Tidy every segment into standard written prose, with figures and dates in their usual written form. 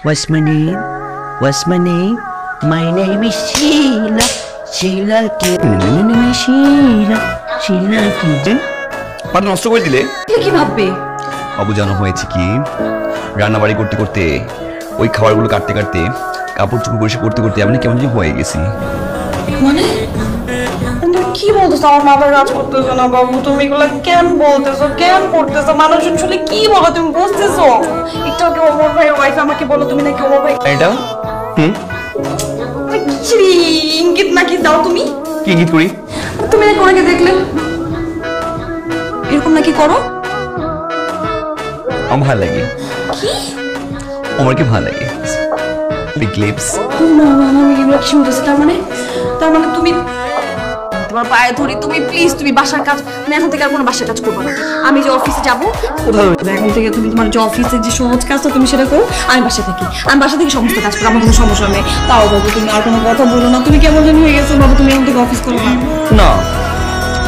What's my name? What's my name? My name is Sheila. Sheila কি? Sheila. Sheila কি? পানি নষ্ট করে দিলে কি ভাববে? বাবু জানো হয়েছে কি, রান্নাবাড়ি করতে করতে ওই খাবারগুলো কাটতে কাটতে কাপড় চোপড় পরিষ্কার করতে করতে আমি কেমন যেন হয়ে গেছি। মানে তুমি কি বলতেছো? আমার মাথায় কাজ করতেছো না বাবু। তুমি এগুলো কেন বলতেছো, কেন করতেছো? মানুষজন শুনলে কি বলো তুমি বুঝতেছো? একটু আগে ওমর ভাই ওয়াইফ আমাকে বলো তুমি নাকি ওমর ভাই এটা কি ইঙ্গিত নাকি দাও তুমি? কি ইঙ্গিত করি? তুমি নাকি ওনাকে দেখলে এরকম নাকি করো? আমার ভালো লাগে। কি আমার কি ভালো লাগে? Big lips. আমি এগুলো কি শুনতেছি? তার মানে তুমি তোমার পায়ে ধরি, তুমি প্লিজ তুমি বাসার কাজ, তুমি এখন থেকে আর কোনো বাসার কাজ করবে না। আমি যে অফিসে যাবো এখন থেকে তুমি তোমার যে অফিসের যে সহজ কাজটা তুমি সেটা করো। আমি বাসা থেকে সমস্ত কাজ করো, আমার কোনো সমস্যা নেই। তাও বাবু তুমি আর কোনো কথা বলো না। তুমি কেমন জানি হয়ে গেছো বাবু, তুমি এখন থেকে অফিস করো না। না,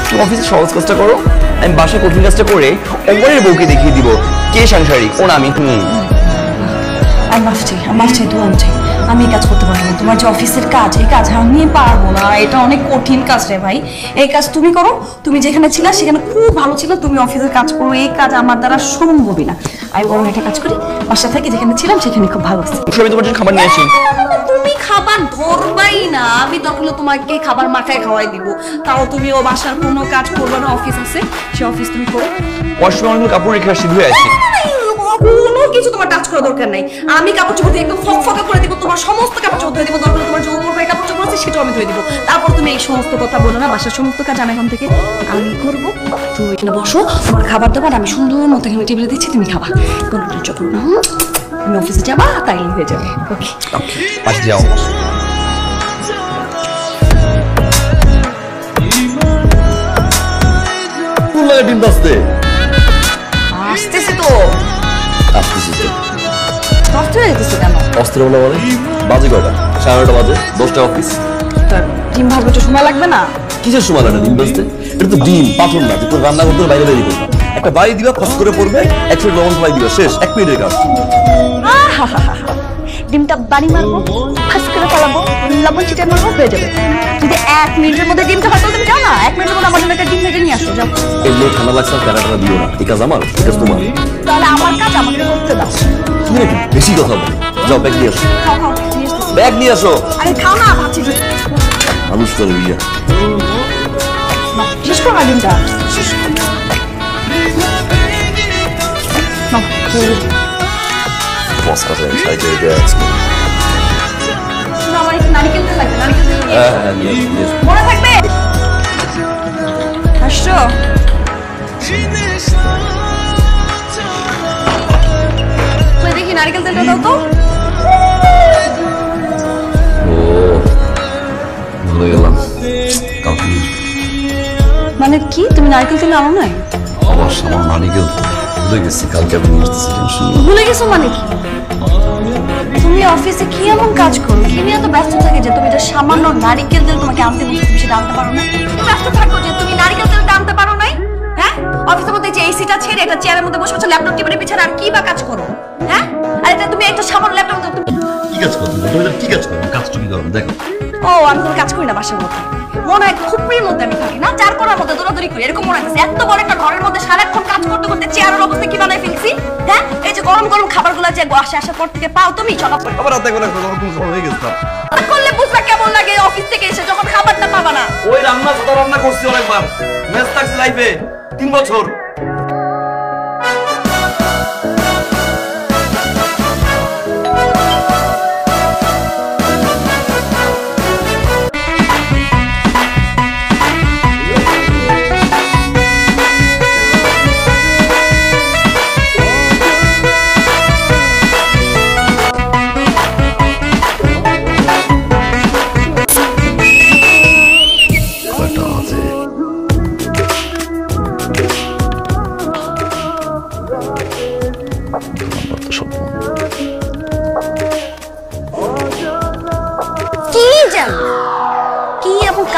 তুমি অফিসে সহজ কাজটা করো, আমি বাসায় কঠিন কাজটা করে অমরের বউকে দেখিয়ে দিব কে সাংসারিক, ও না আমি। আমি মাফ চাই, দোয়া চাই। আমি এই কাজ করতে পারবো না। তোমার যে অফিসের কাজ, এই কাজ আমি পারবো না। এটা অনেক কঠিন কাজ রে ভাই। এই কাজ তুমি করো। তুমি যেখানে ছিলা সেখানে খুব ভালো ছিল, তুমি অফিসের কাজ করো। এই কাজ আমার দ্বারা সম্ভবই না। আমি বরং এটা কাজ করি, বাসা থেকে যেখানে ছিলাম সেখানে খুব ভালো আছে। আমি তোমার জন্য খাবার নিয়ে আসি। তুমি খাবার ধরবাই না, আমি তখন তোমাকে খাবার মাথায় খাওয়াই দিব। তাও তুমি ও বাসার কোনো কাজ করবে না। অফিস আছে, সে অফিস তুমি করো। ওয়াশরুমে কাপড় রেখে আসি, ধুয়ে আসি। কোনো কিছু তোমার টাচ করা দরকার নাই। আমি কাপড় চোপড় দিয়ে একদম ফকফকা করে দিব, তোমার সমস্ত কাপড় চোপড় ধুয়ে দিব। দরকার তোমার যে ওমর ভাই কাপড় চোপড় আছে সেটাও আমি ধুয়ে দিব। তারপর তুমি এই সমস্ত কথা বলো না। বাসার সমস্ত কাজ আমি এখন থেকে আমি করবো। তুমি এখানে বসো, তোমার খাবার দাবার আমি সুন্দর মতো এখানে টেবিলে দিচ্ছি, তুমি খাবা। কোনো টেনশন করো না। তুমি অফিসে যাবা, তাইলে হয়ে যাবে। ওকে পাশে যাও। কোন লাগে ডিম বাজতে? আসতেছে তো। আসতেছি তো। নষ্ট হয়ে যেতেছে কেন? অস্ত্র বলে বলে বাজে কয়টা? 9:30 বাজে, 10টা অফিস। তার ডিম ভাবতে একটু সময় লাগবে না? কিসের সময় লাগে ডিম বাজতে? এটা তো ডিম, পাথর না যে তোর রান্না করতে বাইরে বেরিয়ে করবা। একটা বাড়ি দিবা, ফস করে পড়বে, 1 মিনিট লবণ ফেলাই দিবা, শেষ। 1 মিনিটের কাজ। ডিমটা বাড়ি মারবো, ফাঁস করে ফেলাবো, লবণ ছিটিয়ে মারবো, হয়ে যাবে। যদি 1 মিনিটের মধ্যে ডিমটা হয় তুমি যাও না, 1 মিনিটের মধ্যে আমার জন্য একটা ডিম ভেজে নিয়ে আসো, যাও। এমনি ঠান্ডা লাগছে, প্যারাটা দিও না। এই কাজ আমার, এই কাজ তোমার। তাহলে আমার কাজ আমাকে করতে দাও। তুমি একটু বেশি কথা বলো। যাও ব্যাগ নিয়ে আসো। খাও নিয়ে আসতেছি। ব্যাগ নিয়ে আসো। আরে খাও না, ভাবছি মানুষ করে ইয়া শেষ করো ডিমটা। বস কাছে আমি সাইকেল দিয়ে আছি। আমার একটু নারিকেল তেল লাগবে, নারিকেল তেল নিয়ে হ্যাঁ নিয়ে এসো। মনে থাকবে। আসছো দেখি নারিকেল তেলটা দাও তো। ও ভুলে গেলাম। কাউকে মানে কি তুমি নারিকেল তেল আনো নাই? আমার সামান নারিকেল ভুলে গেছি, কালকে আমি নিয়ে আসতেছি। টেনশন নেই। ভুলে গেছো মানে কি? তুমি অফিসে কি এমন কাজ করো, কি নিয়ে এত ব্যস্ত থাকে যে তুমি এটা সামান্য নারিকেল তেল তোমাকে আনতে বলছো, তুমি সেটা আনতে পারো না? তুমি ব্যস্ত থাকো যে তুমি নারিকেল তেলটা আনতে পারো নাই? হ্যাঁ, অফিসের মধ্যে যে এসিটা ছেড়ে একটা চেয়ারের মধ্যে বসে বসে ল্যাপটপ টিপে পিছনে আর কি বা কাজ করো? হ্যাঁ, আর এটা তুমি একটা সামান্য ল্যাপটপ কি কাজ করো? তুমি কি কাজ করো? কাজটা কি করো দেখো। ও আমি কোনো কাজ করি না বাসার মধ্যে। মনে হয় খুপড়ির মধ্যে আমি থাকি না, চার কোণার মধ্যে দৌড়াদৌড়ি করি, এরকম মনে হচ্ছে। এত বড় একটা ঘরের মধ্যে সারাক্ষণ কাজ করতে করতে চেয়ারের অবস্থা কি বানাই ফেলছি। হ্যাঁ, এই যে গরম গরম খাবারগুলো যে আসার পর থেকে পাও তুমি চলা পড়ে আবার রাতে করে হয়ে গেছে। করলে বুঝবা কেমন লাগে অফিস থেকে এসে যখন খাবারটা পাবা না। ওই রান্না করছি অনেকবার, মেস থাকছি লাইফে 3 বছর।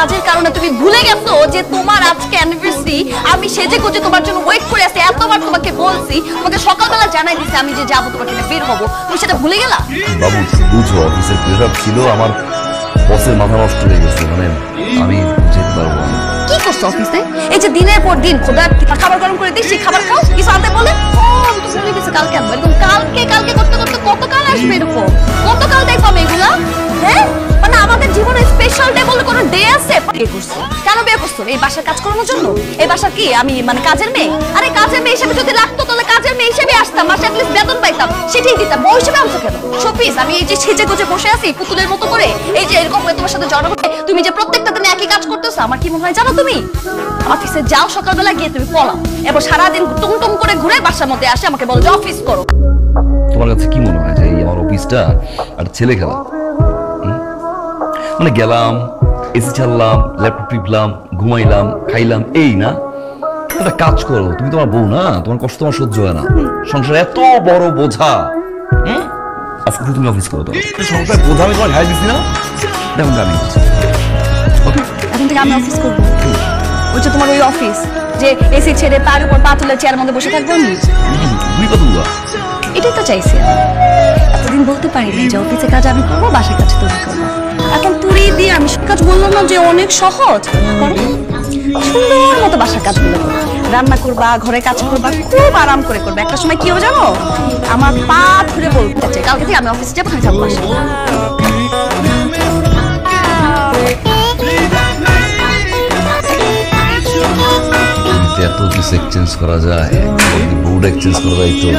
কাজের কারণে তুমি ভুলে গেছো যে তোমার আজকে অ্যানিভার্সারি। আমি সেজে গুজে তোমার জন্য ওয়েট করে আছি, এতবার তোমাকে বলছি, তোমাকে সকালবেলা জানাই দিছি আমি যে যাবো তোমাকে নিয়ে বের হবো, তুমি সেটা ভুলে গেলা। বাবু বুঝো, অফিসের প্রেশার ছিল, আমার বসের মাথা নষ্ট হয়ে গেছে, মানে আমি যেতে পারবো না। কি করছো অফিসে? এই যে দিনের পর দিন খোদা খাবার গরম করে দিচ্ছি, খাবার খাও, কিছু আনতে বলে আমি তো ভুলে গেছি কালকে আনবো। এরকম কালকে কালকে করতে করতে কতকাল আসবে এরকম? কতকাল দেখবো আমি এগুলা? হ্যাঁ, মানে আমাদের জীবনে স্পেশাল ডে বলে কোনো ডে আছে? বিয়ে করছো কেন? বিয়ে করছো এই বাসার কাজ করানোর জন্য? এই বাসার কি আমি মানে কাজের মেয়ে? আরে কাজের মেয়ে হিসেবে যদি রাখতো তাহলে কাজের মেয়ে হিসেবে আসতাম, মাসে অ্যাটলিস্ট বেতন পাইতাম, সেটাই দিতাম। বউ হিসেবে আনছো কেন? শোপিস আমি এই যে সেজে গুজে বসে আছি পুতুলের মতো করে, এই যে এরকম করে তোমার সাথে জড়ো হয়ে তুমি যে প্রত্যেকটা দিনে একই কাজ করতেছো, আমার কি মনে হয় জানো? তুমি অফিসে যাও সকালবেলা, গিয়ে তুমি পলাও, এবং সারাদিন টুমটুম করে ঘুরে বাসার মধ্যে আসে আমাকে বলো যে অফিস করো। তোমার কাছে কি মনে হয় যে এই আমার অফিসটা আর ছেলে খেলা? মানে গেলাম, এসি ছাড়লাম, ল্যাপটপ টিপলাম, ঘুমাইলাম, খাইলাম, এই না? একটা কাজ করো, তুমি তোমার বউ না, তোমার কষ্ট তোমার সহ্য হয় না, সংসার এত বড় বোঝা। আজকে তুমি অফিস করো, তো সংসার বোঝা আমি তোমার ঘাড়ে দিচ্ছি না, দেখুন আমি এখন থেকে আমি অফিস করবো। ওই যে তোমার ওই অফিস, যে এসি ছেড়ে পায়ের উপর পা তুলে চেয়ারের মধ্যে বসে থাকবো আমি, দুই কথা বলবা। এটাই তো চাইছি। এতদিন বলতে পারিনি যে অফিসের কাজ আমি করবো, বাসার কাজ তুমি করবো। এখন তুড়ি দিয়ে আমি সব কাজ বললাম না যে অনেক সহজ। করো সুন্দর মতো বাসার কাজগুলো করো, রান্না করবা, ঘরে কাজ করবা, খুব আরাম করে করবে। একটা সময় কি হবে জানো, আমার পা ধরে বলতে চাই কালকে থেকে আমি অফিসে যাবো, তুমি যাবো বাসায়। এত কিছু এক্সচেঞ্জ করা যায়, বোর্ড এক্সচেঞ্জ করা যায় তো।